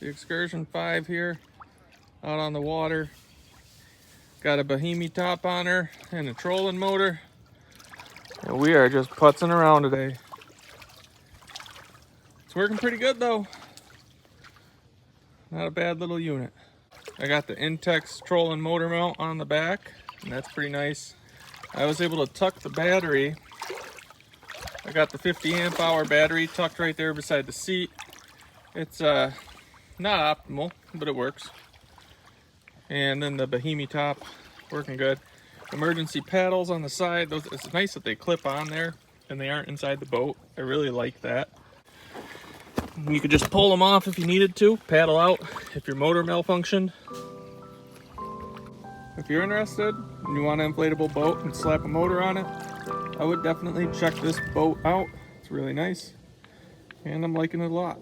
the Excursion 5 here, out on the water. Got a Bahimi top on her and a trolling motor. And we are just putzing around today. It's working pretty good though. Not a bad little unit. I got the Intex trolling motor mount on the back, and that's pretty nice. I was able to tuck the battery. I got the 50 amp hour battery tucked right there beside the seat. It's not optimal, but it works. And then the Bahimi top, working good. Emergency paddles on the side. Those, it's nice that they clip on there and they aren't inside the boat. I really like that. You could just pull them off if you needed to, paddle out if your motor malfunctioned. If you're interested and you want an inflatable boat and slap a motor on it, I would definitely check this boat out. It's really nice and I'm liking it a lot.